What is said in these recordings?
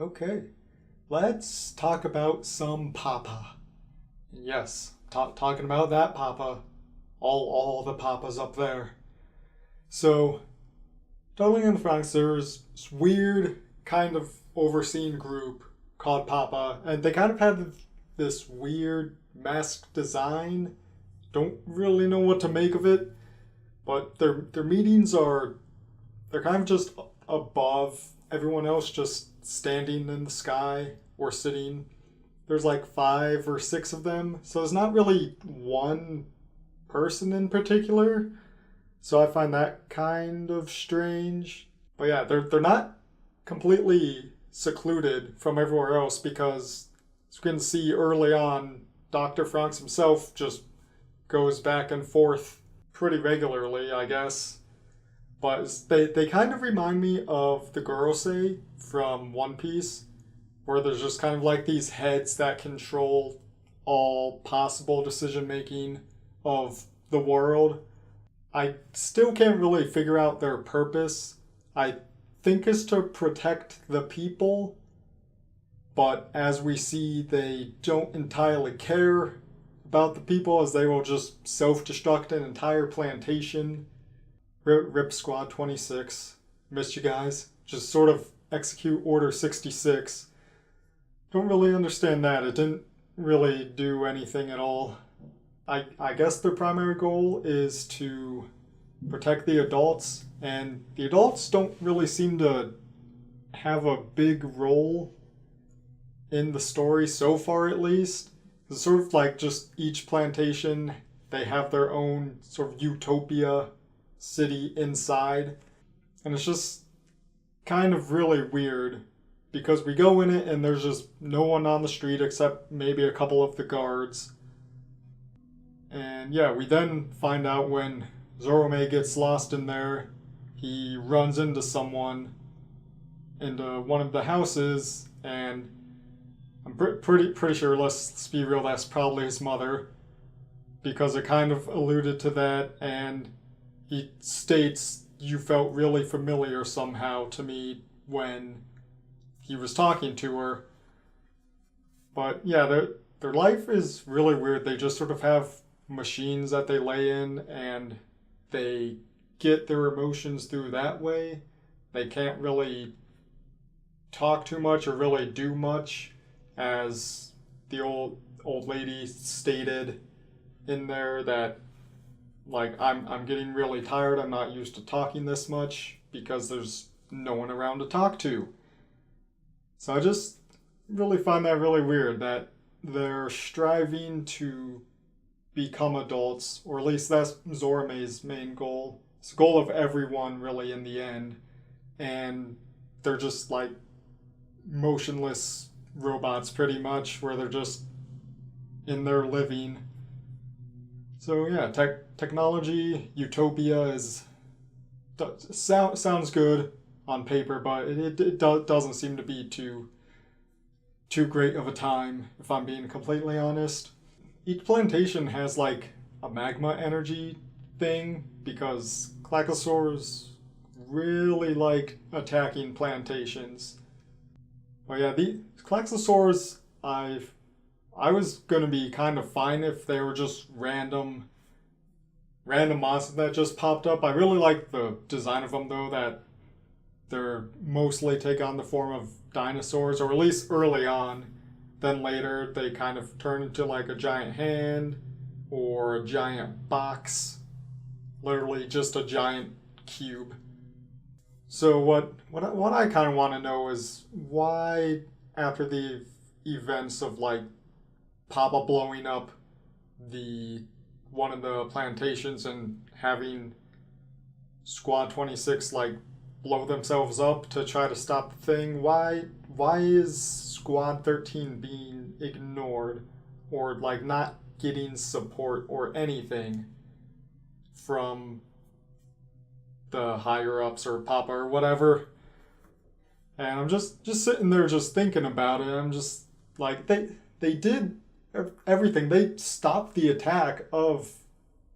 Okay, let's talk about some Papa. Yes, talking about that Papa. All the Papas up there. So, totally in Franxx, there's this weird kind of overseen group called Papa, and they kind of have this weird mask design. Don't really know what to make of it, but their meetings are they're kind of just above everyone else, just standing in the sky or sitting. There's like five or six of them, so it's not really one person in particular. So I find that kind of strange. But yeah, they're not completely secluded from everywhere else because as you can see early on, Dr. Franxx himself just goes back and forth pretty regularly, I guess. But they kind of remind me of the Gorosei from One Piece, where there's just kind of like these heads that control all possible decision making of the world. I still can't really figure out their purpose. I think it's to protect the people, but as we see, they don't entirely care about the people as they will just self destruct an entire plantation. Rip Squad 26. Missed you guys. Just sort of execute Order 66. Don't really understand that. It didn't really do anything at all. I guess their primary goal is to protect the adults, and the adults don't really seem to have a big role in the story so far, at least. It's sort of like just each plantation, they have their own sort of utopia city inside, and it's just kind of really weird because we go in it and there's just no one on the street except maybe a couple of the guards. And yeah, we then find out when Zorome gets lost in there, he runs into someone into one of the houses, and I'm pretty sure, let's be real, that's probably his mother, because it kind of alluded to that, and he states you felt really familiar somehow to me when he was talking to her. But yeah, their life is really weird. They just sort of have machines that they lay in, and they get their emotions through that way. They can't really talk too much or really do much, as the old lady stated in there that like I'm getting really tired. I'm not used to talking this much because there's no one around to talk to. So I just really find that really weird that they're striving to become adults, or at least that's Zorome's main goal. It's the goal of everyone really in the end, and they're just like motionless robots pretty much, where they're just in there living. So yeah, technology utopia is sounds good on paper, but it doesn't seem to be too great of a time, if I'm being completely honest. Each plantation has like a magma energy thing because clacosaurs really like attacking plantations. But yeah, the clacosaurs, I was gonna be kind of fine if they were just random monsters that just popped up. I really like the design of them though, that they're mostly take on the form of dinosaurs, or at least early on. Then later they kind of turn into like a giant hand or a giant box, literally just a giant cube. So what I kind of want to know is why, after the events of like Papa blowing up the one of the plantations and having Squad 26 like blow themselves up to try to stop the thing, why is Squad 13 being ignored or like not getting support or anything from the higher ups or Papa or whatever? And I'm just sitting there just thinking about it. I'm just like they did everything. They stopped the attack of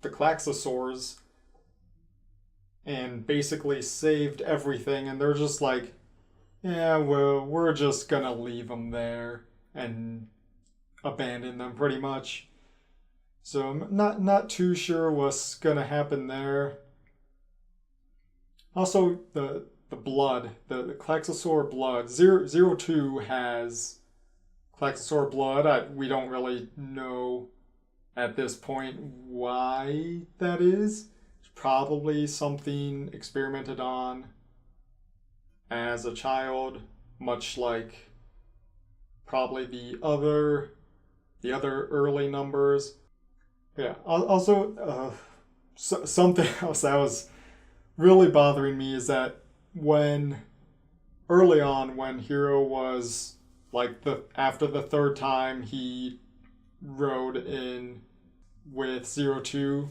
the Klaxosaurs and basically saved everything, and they're just like yeah, well, we're just gonna leave them there and abandon them pretty much. So I'm not too sure what's gonna happen there. Also, the blood, the Klaxosaur blood. 002 has Klaxosaur blood. We don't really know at this point why that is. It's probably something experimented on as a child, much like probably the other early numbers. Yeah. Also, something else that was really bothering me is that when early on, when Hero was like after the third time he rode in with 02,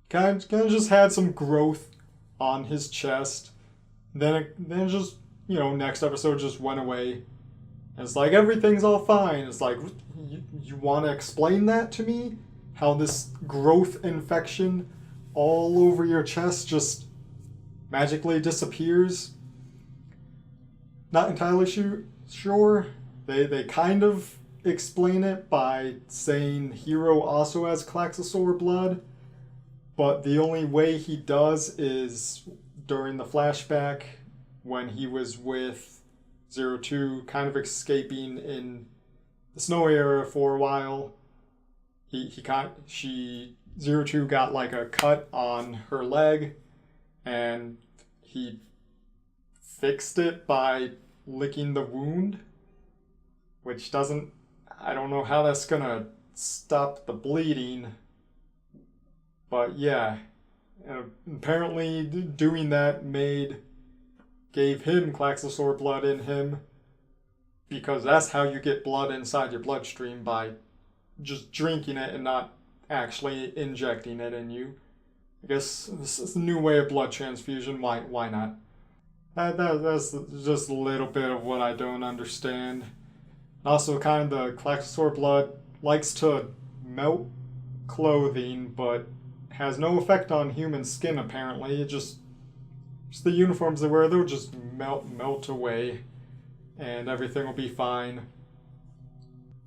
kind of just had some growth on his chest. Then just, next episode just went away. And it's like everything's all fine. It's like, you want to explain that to me? How this growth infection all over your chest just magically disappears? Not entirely sure. They kind of explain it by saying Hero also has Klaxosaur blood, but the only way he does is during the flashback when he was with 02, kind of escaping in the snow area for a while. 02 got like a cut on her leg, and he fixed it by licking the wound, which doesn't, I don't know how that's gonna stop the bleeding, but yeah, apparently doing that gave him Klaxosaur blood in him, because that's how you get blood inside your bloodstream, by just drinking it and not actually injecting it in you. I guess this is a new way of blood transfusion. Why not? That's just a little bit of what I don't understand. Also, kind of the Klaxosaur blood likes to melt clothing, but has no effect on human skin apparently. It just the uniforms they wear, they'll just melt away, and everything will be fine.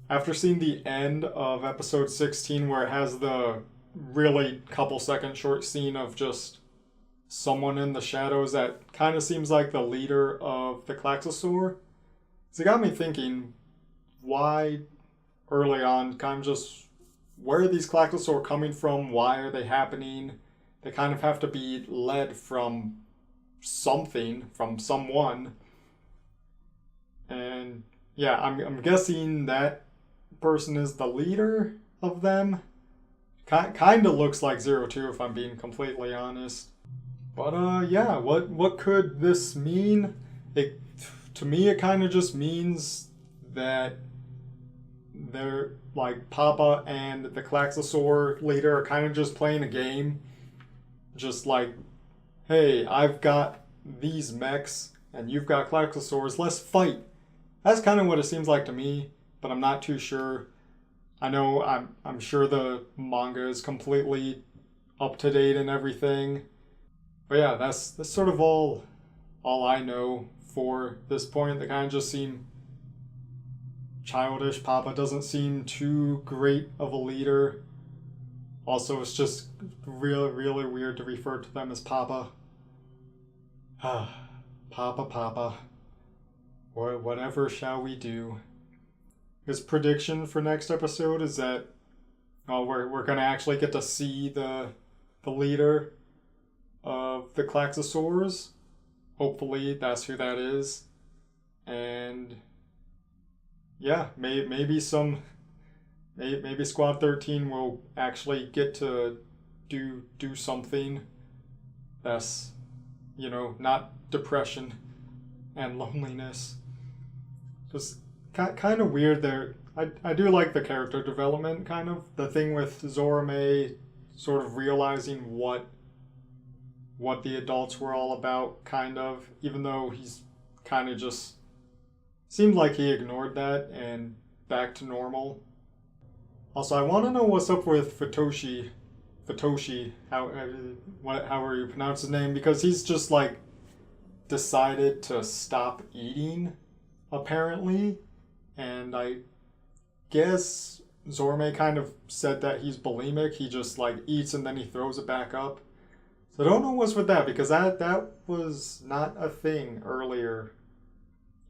After seeing the end of episode 16, where it has the really couple-second short scene of just someone in the shadows that kind of seems like the leader of the Klaxosaur, it got me thinking, why early on, kind of just, where are these Klaxosaur coming from? Why are they happening? They kind of have to be led from something, from someone. And yeah, I'm guessing that person is the leader of them. Kind of looks like 02 if I'm being completely honest. But yeah, what could this mean? To me it kind of just means that they're like Papa and the Klaxosaur leader are kind of just playing a game. Just like, hey, I've got these mechs and you've got Klaxosaurs, let's fight. That's kind of what it seems like to me, but I'm not too sure. I know I'm sure the manga is completely up to date and everything. But yeah, that's sort of all I know for this point. They kind of just seem childish. Papa doesn't seem too great of a leader. Also, it's just really weird to refer to them as Papa. Papa. Or whatever shall we do? His prediction for next episode is that we're gonna actually get to see the leader of the Klaxosaurs. Hopefully that's who that is. And yeah, maybe Squad 13 will actually get to do something that's, not depression and loneliness. Just kind of weird there. I do like the character development, kind of. The thing with Zorome sort of realizing what the adults were all about, kind of. Even though he's kind of just... seemed like he ignored that and back to normal. Also, I want to know what's up with Futoshi, however you pronounce his name, because he's just like decided to stop eating, apparently. And I guess Zorome kind of said that he's bulimic. He just like eats and then he throws it back up. So I don't know what's with that, because that was not a thing earlier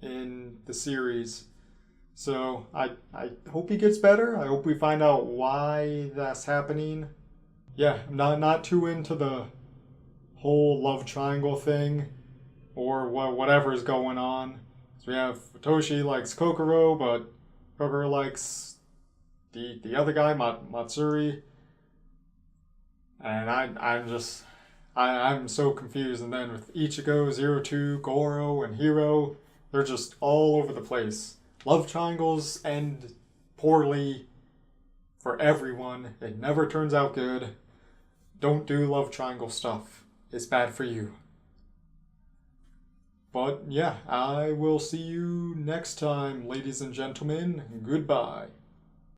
in the series. So I hope he gets better. I hope we find out why that's happening. Yeah, I'm not too into the whole love triangle thing or whatever's going on. So we have Futoshi likes Kokoro, but Kokoro likes the other guy, Matsuri. And I'm so confused. And then with Ichigo, Zero Two, Goro, and Hiro, they're just all over the place. Love triangles end poorly for everyone. It never turns out good. Don't do love triangle stuff. It's bad for you. But yeah, I will see you next time, ladies and gentlemen. Goodbye.